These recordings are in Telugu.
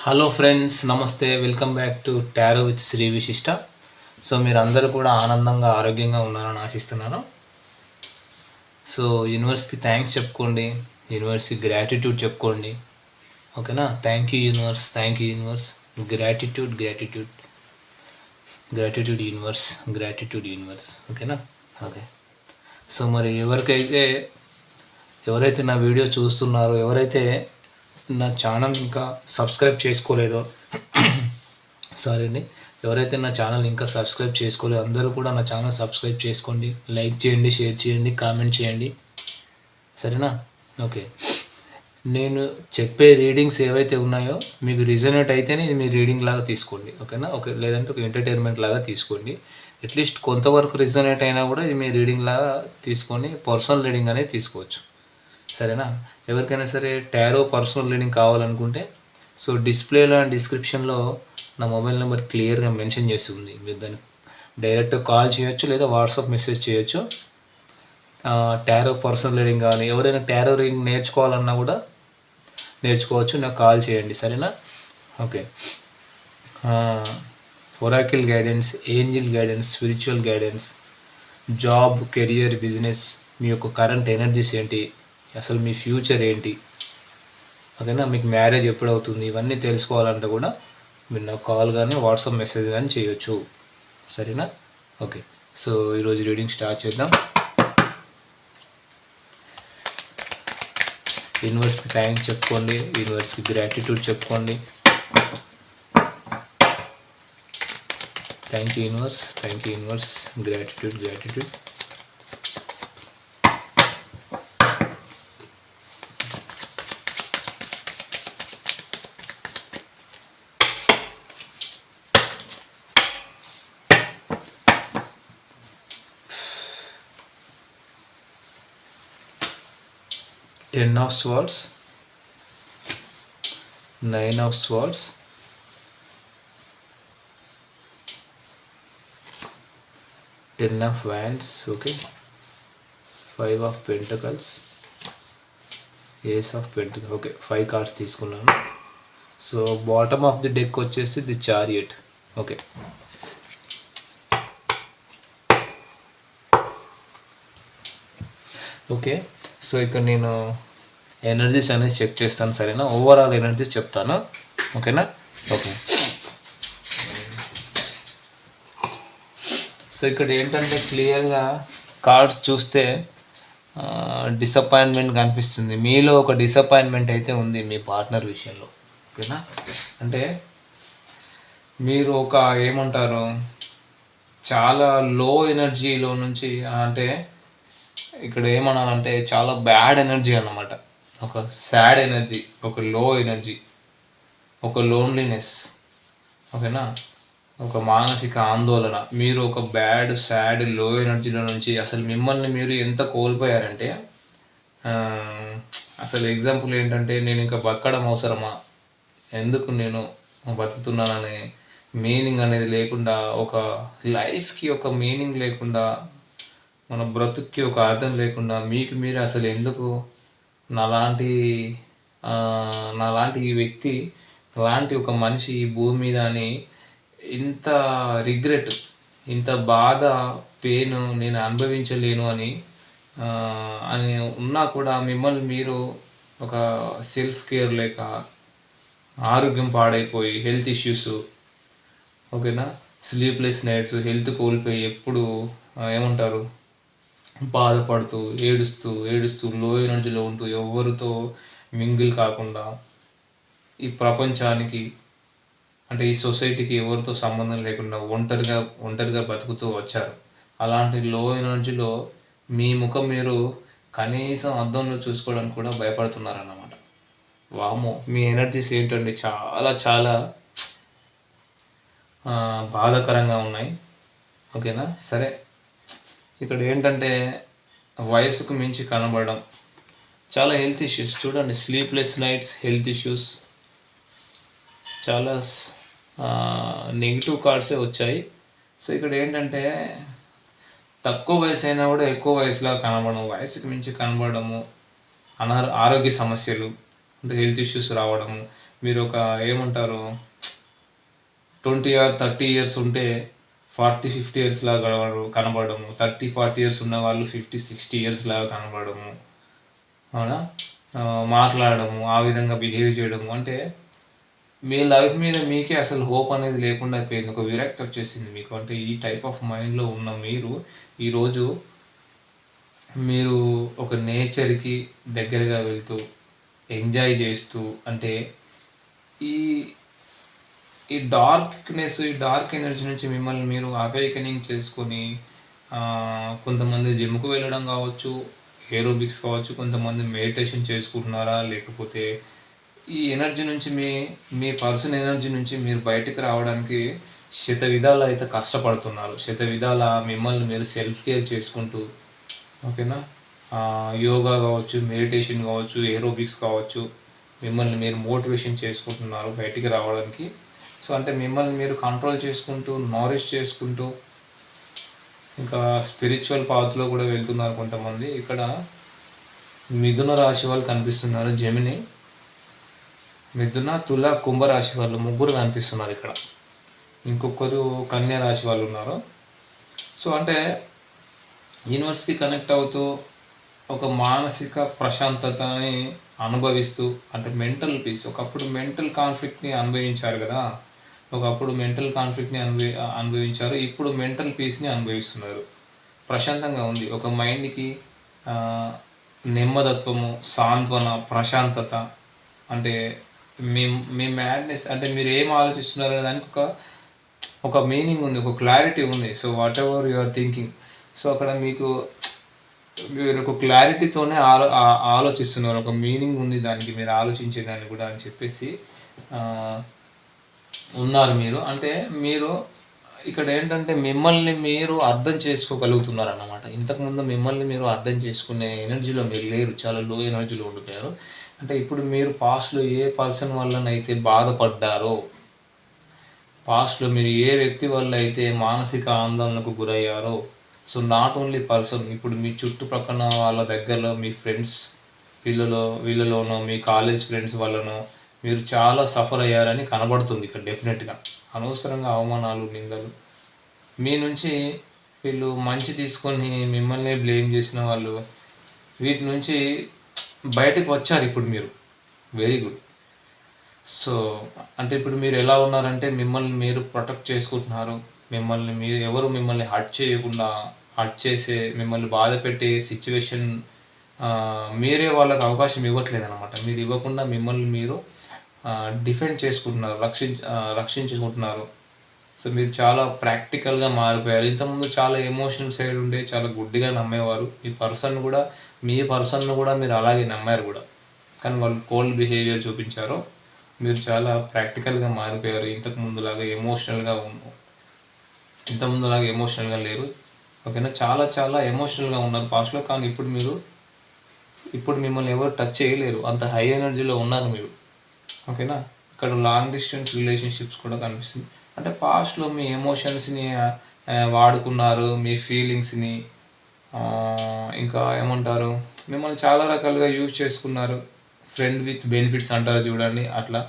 హలో ఫ్రెండ్స్, నమస్తే. Welcome back to tarot with Shri Vishishta. So మీరు అందరూ కూడా ఆనందంగా ఆరోగ్యంగా ఉన్నారని ఆశిస్తున్నాను. సో యూనివర్స్కి థ్యాంక్స్ చెప్పుకోండి, యూనివర్స్కి గ్రాటిట్యూడ్ చెప్పుకోండి. ఓకేనా? Thank you universe, thank you universe, gratitude gratitude gratitude universe, gratitude universe. ఓకేనా? ఓకే. సో మరి ఎవరైతే నా వీడియో చూస్తున్నారో, ఎవరైతే నా ఛానల్ ఇంకా సబ్స్క్రైబ్ చేసుకోలేదో సారీ అండి, ఎవరైతే నా ఛానల్ ఇంకా సబ్స్క్రైబ్ చేసుకోలేదో అందరూ కూడా నా ఛానల్ సబ్స్క్రైబ్ చేసుకోండి, లైక్ చేయండి, షేర్ చేయండి, కామెంట్ చేయండి. సరేనా? ఓకే. నేను చెప్పే రీడింగ్స్ ఏవైతే ఉన్నాయో మీకు రిజనేట్ అయితేనే ఇది మీ రీడింగ్ లాగా తీసుకోండి. ఓకేనా? ఓకే. లేదంటే ఒక ఎంటర్టైన్మెంట్ లాగా తీసుకోండి. అట్లీస్ట్ కొంతవరకు రిజనేట్ అయినా కూడా ఇది మీ రీడింగ్ లాగా తీసుకొని పర్సనల్ రీడింగ్ అనేది తీసుకోవచ్చు. సరేనా? ఎవరికైనా సరే టారో పర్సనల్ రీడింగ్ కావాలనుకుంటే సో డిస్ప్లేలో అండ్ డిస్క్రిప్షన్లో నా మొబైల్ నెంబర్ క్లియర్గా మెన్షన్ చేసి ఉంది. మీరు దాన్ని డైరెక్ట్ కాల్ చేయొచ్చు లేదా వాట్సాప్ మెసేజ్ చేయొచ్చు. టారో పర్సనల్ రీడింగ్ కానీ ఎవరైనా టారో రీడింగ్ నేర్చుకోవాలన్నా కూడా నేర్చుకోవచ్చు, నాకు కాల్ చేయండి. సరేనా? Okay. Oracle guidance, angel guidance, spiritual guidance, job, career, business, మీ యొక్క కరెంట్ ఎనర్జీస్ ఏంటి, అసలు మీ ఫ్యూచర్ ఏంటి, ఓకేనా, మీకు మ్యారేజ్ ఎప్పుడు అవుతుంది, ఇవన్నీ తెలుసుకోవాలంటే కూడా మీరు నాకు కాల్ కానీ వాట్సాప్ మెసేజ్ కానీ చేయొచ్చు. సరేనా? ఓకే. సో ఈరోజు రీడింగ్ స్టార్ట్ చేద్దాం. యూనివర్స్కి థ్యాంక్స్ చెప్పుకోండి, యూనివర్స్కి గ్రాటిట్యూడ్ చెప్పుకోండి. Thank you universe, thank you universe, gratitude gratitude. Ten of Swords, Nine of Swords, Ten of Wands, okay, Five of Pentacles, Ace of Pentacles. Okay, 5 cards తీసుకున్నాను. So bottom of the deck వచ్చేసి the chariot. Okay. Okay. So ఇక్కడ నేను ఎనర్జీస్ అనేది చెక్ చేస్తాను. సరేనా? ఓవరాల్ ఎనర్జీస్ చెప్తాను. ఓకేనా? ఓకే. సో ఇక్కడ ఏంటంటే క్లియర్గా కార్డ్స్ చూస్తే డిసప్పాయింట్మెంట్ కనిపిస్తుంది. మీలో ఒక డిసప్పాయింట్మెంట్ అయితే ఉంది మీ పార్ట్నర్ విషయంలో. ఓకేనా? అంటే మీరు ఒక ఏమంటారు, చాలా లో ఎనర్జీలో నుంచి, అంటే ఇక్కడ ఏమనాలంటే చాలా బ్యాడ్ ఎనర్జీ అన్నమాట. ఒక సాడ్ ఎనర్జీ, ఒక లో ఎనర్జీ, ఒక లోన్లీనెస్. ఓకేనా? ఒక మానసిక ఆందోళన. మీరు ఒక బ్యాడ్, సాడ్, లో ఎనర్జీలో నుంచి అసలు మిమ్మల్ని మీరు ఎంత కోల్పోయారంటే, అసలు ఎగ్జాంపుల్ ఏంటంటే, నేను ఇంకా బతకడం అవసరమా, ఎందుకు నేను బతుకుతున్నాననే మీనింగ్ అనేది లేకుండా, ఒక లైఫ్కి ఒక మీనింగ్ లేకుండా, మన బ్రతుక్కి ఒక అర్థం లేకుండా, మీకు మీరు అసలు ఎందుకు నాలాంటి ఈ వ్యక్తి, అలాంటి ఒక మనిషి ఈ భూమి మీద అని ఇంత రిగ్రెట్, ఇంత బాధ, పెయిన్ నేను అనుభవించలేను అని ఉన్నా కూడా మిమ్మల్ని మీరు ఒక సెల్ఫ్ కేర్ లేక, ఆరోగ్యం పాడైపోయి, హెల్త్ ఇష్యూస్, ఓకేనా, స్లీప్లెస్ నైట్స్, హెల్త్ కోల్పోయి, ఎప్పుడు ఏమంటారు, బాధపడుతూ ఏడుస్తూ లో ఎనర్జీలో ఉంటూ, ఎవరితో మింగిల్ కాకుండా, ఈ ప్రపంచానికి అంటే ఈ సొసైటీకి ఎవరితో సంబంధం లేకుండా ఒంటరిగా బతుకుతూ వచ్చారు. అలాంటి లో ఎనర్జీలో మీ ముఖం మీరు కనీసం అద్దంలో చూసుకోవడానికి కూడా భయపడుతున్నారన్నమాట. వామో, మీ ఎనర్జీస్ ఏంటండి, చాలా చాలా బాధాకరంగా ఉన్నాయి. ఓకేనా? సరే, ఇక్కడ ఏంటంటే వయసుకు మించి కనబడడం, చాలా హెల్త్ ఇష్యూస్ చూడండి, స్లీప్లెస్ నైట్స్, హెల్త్ ఇష్యూస్, చాలా నెగిటివ్ కార్డ్సే వచ్చాయి. సో ఇక్కడ ఏంటంటే తక్కువ వయసు అయినా కూడా ఎక్కువ వయసులా కనబడడం, వయసుకు మించి కనబడము, ఆరోగ్య సమస్యలు అంటే హెల్త్ ఇష్యూస్ రావడము, మీరు ఒక ఏమంటారు 20 or 30 ఇయర్స్ ఉంటే 40-50 ఇయర్స్ లాగా కనబడము, 30-40 ఇయర్స్ ఉన్న వాళ్ళు 50-60 ఇయర్స్ లాగా కనబడము, అవునా, మాట్లాడము, ఆ విధంగా బిహేవ్ చేయడము. అంటే మీ లైఫ్ మీద మీకే అసలు హోప్ అనేది లేకుండా అయిపోయింది, ఒక విరక్తి వచ్చేసింది మీకు. అంటే ఈ టైప్ ఆఫ్ మైండ్లో ఉన్న మీరు ఈరోజు మీరు ఒక నేచర్కి దగ్గరగా వెళ్తూ ఎంజాయ్ చేస్తూ, అంటే ఈ ఈ డార్క్నెస్, ఈ డార్క్ ఎనర్జీ నుంచి మిమ్మల్ని మీరు అవేకనింగ్ చేసుకొని, కొంతమంది జిమ్కు వెళ్ళడం కావచ్చు, ఏరోబిక్స్ కావచ్చు, కొంతమంది మెడిటేషన్ చేసుకుంటున్నారా, లేకపోతే ఈ ఎనర్జీ నుంచి మీ పర్సన్ ఎనర్జీ నుంచి మీరు బయటకు రావడానికి శత విధాలు అయితే కష్టపడుతున్నారు. శత విధాల మిమ్మల్ని మీరు సెల్ఫ్ కేర్ చేసుకుంటూ, ఓకేనా, యోగా కావచ్చు, మెడిటేషన్ కావచ్చు, ఏరోబిక్స్ కావచ్చు, మిమ్మల్ని మీరు మోటివేషన్ చేసుకుంటున్నారు బయటికి రావడానికి. సో అంటే మిమ్మల్ని మీరు కంట్రోల్ చేసుకుంటూ, నారిష్ చేసుకుంటూ, ఇంకా స్పిరిచువల్ పాత్లో కూడా వెళ్తున్నారు కొంతమంది. ఇక్కడ మిథున రాశి వాళ్ళు కనిపిస్తున్నారు, జెమిని, మిథున, తుల, కుంభరాశి వాళ్ళు ముగ్గురు కనిపిస్తున్నారు ఇక్కడ. ఇంకొకరు కన్యా రాశి వాళ్ళు ఉన్నారు. సో అంటే యూనివర్స్కి కనెక్ట్ అవుతూ ఒక మానసిక ప్రశాంతతని అనుభవిస్తూ, అంటే మెంటల్ పీస్. ఒకప్పుడు మెంటల్ కాన్ఫ్లిక్ట్ని అనుభవించారు కదా, ఒకప్పుడు మెంటల్ కాన్ఫ్లిక్ట్ని అనుభవించారు, ఇప్పుడు మెంటల్ పీస్ని అనుభవిస్తున్నారు. ప్రశాంతంగా ఉంది, ఒక మైండ్కి నెమ్మదత్వము, సాంత్వన, ప్రశాంతత. అంటే మీ మ్యాడ్నెస్, అంటే మీరు ఏం ఆలోచిస్తున్నారనే దానికి ఒక మీనింగ్ ఉంది, ఒక క్లారిటీ ఉంది. So whatever you are thinking, so అక్కడ మీరు ఒక క్లారిటీతోనే ఆలోచిస్తున్నారు, ఒక మీనింగ్ ఉంది దానికి, మీరు ఆలోచించేదాన్ని కూడా అని చెప్పేసి ఉన్నారు మీరు. అంటే మీరు ఇక్కడ ఏంటంటే మిమ్మల్ని మీరు అర్థం చేసుకోగలుగుతున్నారు అన్నమాట. ఇంతకుముందు మిమ్మల్ని మీరు అర్థం చేసుకునే ఎనర్జీలో మీరు లేరు, చాలా లో ఎనర్జీలో ఉండిపోయారు. అంటే ఇప్పుడు మీరు పాస్ట్లో ఏ పర్సన్ వల్లనైతే బాధపడ్డారో, పాస్ట్లో మీరు ఏ వ్యక్తి వల్ల అయితే మానసిక ఆందోళనకు గురయ్యారో, సో నాట్ ఓన్లీ పర్సన్, ఇప్పుడు మీ చుట్టుప్రక్కల వాళ్ళ దగ్గరలో మీ ఫ్రెండ్స్ వీళ్ళలోనో, మీ కాలేజ్ ఫ్రెండ్స్ వల్లనో మీరు చాలా సఫర్ అయ్యారని కనబడుతుంది ఇక్కడ డెఫినెట్గా. అనవసరంగా అవమానాలు, నిందలు మీ నుంచి వీళ్ళు మంచి తీసుకొని మిమ్మల్ని బ్లేమ్ చేసిన వాళ్ళు, వీటి నుంచి బయటకు వచ్చారు ఇప్పుడు మీరు. Very good. సో అంటే ఇప్పుడు మీరు ఎలా ఉన్నారంటే మిమ్మల్ని మీరు ప్రొటెక్ట్ చేసుకుంటున్నారు, ఎవరు మిమ్మల్ని హర్ట్ చేయకుండా, హర్ట్ చేసే, మిమ్మల్ని బాధ పెట్టే సిచ్యువేషన్ మీరే వాళ్ళకి అవకాశం ఇవ్వట్లేదు అనమాట. మీరు ఇవ్వకుండా మిమ్మల్ని మీరు డిఫెండ్ చేసుకుంటున్నారు, రక్షించుకుంటున్నారు. సో మీరు చాలా ప్రాక్టికల్గా మారిపోయారు. ఇంతకుముందు చాలా ఎమోషనల్ సైడ్ ఉండే, చాలా గుడ్డిగా నమ్మేవారు. మీ పర్సన్ను కూడా మీరు అలాగే నమ్మారు కూడా, కానీ వాళ్ళు కోల్డ్ బిహేవియర్ చూపించారు. మీరు చాలా ప్రాక్టికల్గా మారిపోయారు. ఇంతకుముందులాగా ఎమోషనల్గా లేరు, ఓకేనా. చాలా చాలా ఎమోషనల్గా ఉన్నారు పాస్ట్లో, కానీ ఇప్పుడు మిమ్మల్ని ఎవరు టచ్ చేయలేరు, అంత హై ఎనర్జీలో ఉన్నారు మీరు, ఓకేనా. ఇక్కడ లాంగ్ డిస్టెన్స్ రిలేషన్షిప్స్ కూడా కనిపిస్తుంది. అంటే పాస్ట్లో మీ ఎమోషన్స్ని వాడుకున్నారు, మీ ఫీలింగ్స్ని, ఇంకా ఏమంటారు, మిమ్మల్ని చాలా రకాలుగా యూజ్ చేసుకున్నారు. ఫ్రెండ్ విత్ బెనిఫిట్స్ అంటారు చూడండి, అట్లా.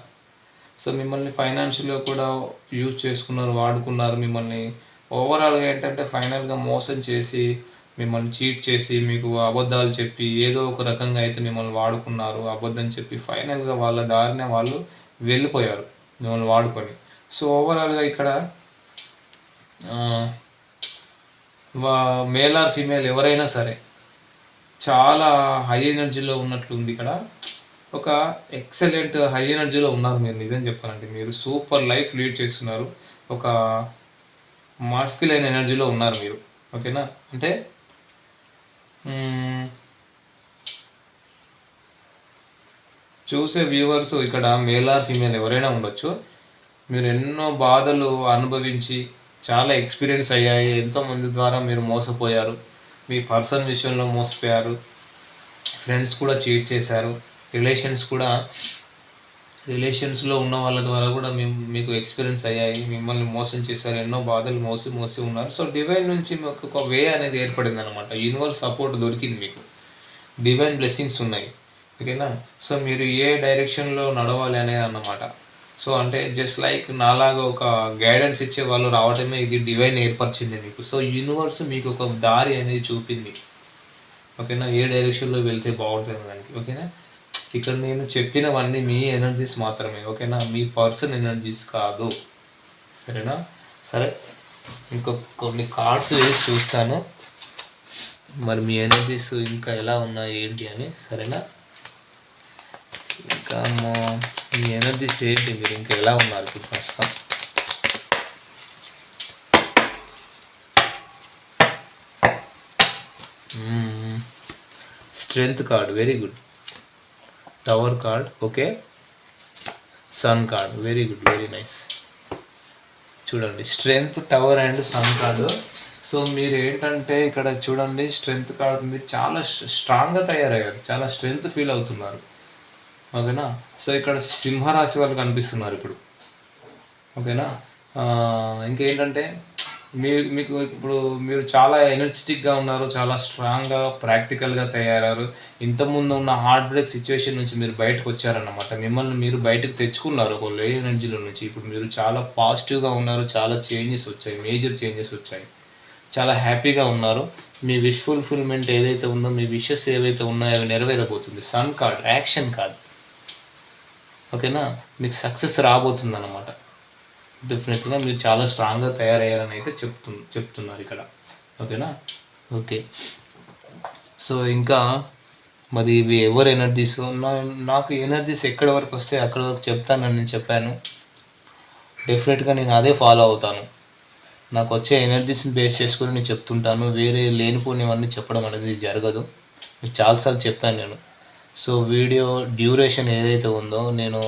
సో మిమ్మల్ని ఫైనాన్షియల్గా కూడా యూజ్ చేసుకున్నారు, వాడుకున్నారు. మిమ్మల్ని ఓవరాల్గా ఏంటంటే ఫైనల్గా మోసం చేసి, మిమ్మల్ని చీట్ చేసి, మీకు అబద్ధాలు చెప్పి, ఏదో ఒక రకంగా అయితే మిమ్మల్ని వాడుకున్నారు. అబద్ధం చెప్పి ఫైనల్గా వాళ్ళ దారినే వాళ్ళు వెళ్ళిపోయారు మిమ్మల్ని వాడుకొని. సో ఓవరాల్గా ఇక్కడ మేల్ ఆర్ ఫీమేల్ ఎవరైనా సరే చాలా హై ఎనర్జీలో ఉన్నట్లుంది ఇక్కడ. ఒక ఎక్సలెంట్ హై ఎనర్జీలో ఉన్నారు మీరు. నిజం చెప్పాలంటే మీరు సూపర్ లైఫ్ లీడ్ చేస్తున్నారు, ఒక మాస్కులైన ఎనర్జీలో ఉన్నారు మీరు, ఓకేనా. అంటే చూసే వ్యూవర్స్ ఇక్కడ మేల్ ఆర్ ఫీమేల్ ఎవరైనా ఉండొచ్చు. మీరు ఎన్నో బాధలు అనుభవించి చాలా ఎక్స్పీరియన్స్ అయ్యాయి, ఎంతోమంది ద్వారా మీరు మోసపోయారు, మీ పర్సన్ విషయంలో మోసపోయారు, ఫ్రెండ్స్ కూడా చీట్ చేశారు, రిలేషన్స్లో ఉన్న వాళ్ళ ద్వారా కూడా మీకు ఎక్స్పీరియన్స్ అయ్యాయి, మిమ్మల్ని మోసం చేశారు, ఎన్నో బాధలు మోసి ఉన్నారు. సో డివైన్ నుంచి మీకు ఒక వే అనేది ఏర్పడింది అనమాట. యూనివర్స్ సపోర్ట్ దొరికింది, మీకు డివైన్ బ్లెస్సింగ్స్ ఉన్నాయి. ఓకేనా. సో మీరు ఏ డైరెక్షన్లో నడవాలి అనేది అన్నమాట. సో అంటే జస్ట్ లైక్ నాలాగా ఒక గైడెన్స్ ఇచ్చే వాళ్ళు రావడమే ఇది డివైన్ ఏర్పరిచింది మీకు. సో యూనివర్స్ మీకు ఒక దారి అనేది చూపింది. ఓకేనా, ఏ డైరెక్షన్లో వెళ్తే బాగుంటుంది దానికి. ఓకేనా, ఇక్కడ నేను చెప్పినవన్నీ మీ ఎనర్జీస్ మాత్రమే. ఓకేనా, మీ పర్సన్ ఎనర్జీస్ కాదు. సరేనా. సరే, ఇంకో కొన్ని కార్డ్స్ వేసి చూస్తాను మరి మీ ఎనర్జీస్ ఇంకా ఎలా ఉన్నాయి ఏంటి అని. సరేనా. ఇంకా మీ ఎనర్జీస్ ఏంటి, మీరు ఇంకా ఎలా ఉన్నారు ఇప్పుడు ప్రస్తుతం. Strength card, very good. Tower card, okay. Sun card, very good, very nice. చూడండి, strength, tower and sun card. So మీరు ఏంటంటే ఇక్కడ చూడండి, స్ట్రెంగ్త్ కార్డ్, మీరు చాలా స్ట్రాంగ్గా తయారయ్యారు, చాలా స్ట్రెంగ్త్ ఫీల్ అవుతున్నారు. ఓకేనా. సో ఇక్కడ సింహరాశి వాళ్ళు కనిపిస్తున్నారు ఇప్పుడు. ఓకేనా. ఇంకేంటంటే మీకు ఇప్పుడు మీరు చాలా ఎనర్జెటిక్గా ఉన్నారు, చాలా స్ట్రాంగ్గా ప్రాక్టికల్గా తయారయ్యారు. ఇంతకుముందు ఉన్న హార్ట్ బ్రేక్ సిచ్యువేషన్ నుంచి మీరు బయటకు వచ్చారన్నమాట. మిమ్మల్ని మీరు బయటకు తెచ్చుకున్నారు ఒక లో ఎనర్జీలో నుంచి. ఇప్పుడు మీరు చాలా పాజిటివ్గా ఉన్నారు, చాలా చేంజెస్ వచ్చాయి, మేజర్ చేంజెస్ వచ్చాయి, చాలా హ్యాపీగా ఉన్నారు. మీ విష్ ఫుల్ఫిల్మెంట్ ఏదైతే ఉందో, మీ విషెస్ ఏవైతే ఉన్నాయో అవి నెరవేరబోతుంది. Sun card, action card. ఓకేనా, మీకు సక్సెస్ రాబోతుంది అన్నమాట. డెఫినెట్గా మీరు చాలా స్ట్రాంగ్గా తయారయ్యారని అయితే చెప్తున్నారు ఇక్కడ. ఓకేనా. ఓకే. సో ఇంకా మరి ఇవి ఎవరు ఎనర్జీస్ నాకు ఎనర్జీస్ ఎక్కడి వరకు వస్తే అక్కడి వరకు చెప్తానని నేను చెప్పాను. డెఫినెట్గా నేను అదే ఫాలో అవుతాను. నాకు వచ్చే ఎనర్జీస్ని బేస్ చేసుకొని నేను చెప్తుంటాను. వేరే లేనిపోనివన్నీ చెప్పడం అనేది జరగదు. మీకు చాలాసార్లు చెప్పాను నేను. సో వీడియో డ్యూరేషన్ ఏదైతే ఉందో, నేను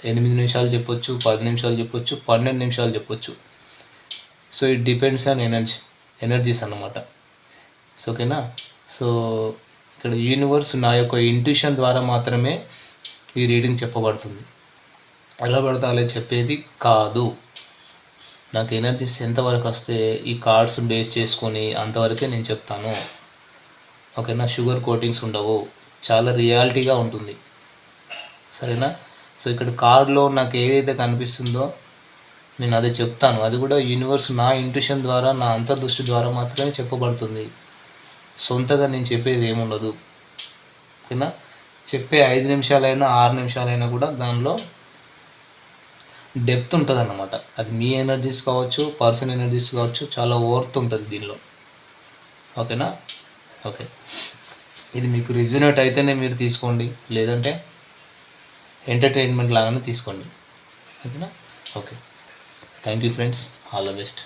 8 నిమిషాలు చెప్పొచ్చు, 10 నిమిషాలు చెప్పొచ్చు, 12 నిమిషాలు చెప్పొచ్చు. So it depends on energies అన్నమాట. సో ఓకేనా. సో ఇక్కడ యూనివర్స్ నా యొక్క ఇంట్యూషన్ ద్వారా మాత్రమే ఈ రీడింగ్ చెప్పబడుతుంది. ఎలా పడితే అలా చెప్పేది కాదు. నాకు ఎనర్జీస్ ఎంతవరకు వస్తే ఈ కార్డ్స్ బేస్ చేసుకొని అంతవరకే నేను చెప్తాను. ఓకేనా. షుగర్ కోటింగ్స్ ఉండవు, చాలా రియాలిటీగా ఉంటుంది. సరేనా. సో ఇక్కడ కార్డ్లో నాకు ఏదైతే కనిపిస్తుందో నేను అదే చెప్తాను. అది కూడా యూనివర్స్ నా ఇంట్యూషన్ ద్వారా, నా అంతర్దృష్టి ద్వారా మాత్రమే చెప్పబడుతుంది. సొంతగా నేను చెప్పేది ఏముండదు. ఓకేనా. చెప్పే 5 నిమిషాలైనా 6 నిమిషాలైనా కూడా దానిలో డెప్త్ ఉంటుంది అన్నమాట. అది మీ ఎనర్జీస్ కావచ్చు, పర్సన్ ఎనర్జీస్ కావచ్చు, చాలా వర్త్ ఉంటుంది దీనిలో. ఓకేనా. ఓకే, ఇది మీకు రిజనేట్ అయితేనే మీరు తీసుకోండి, లేదంటే ఎంటర్టైన్మెంట్ లాగానే తీసుకోండి. ఓకేనా. Okay, thank you friends, all the best.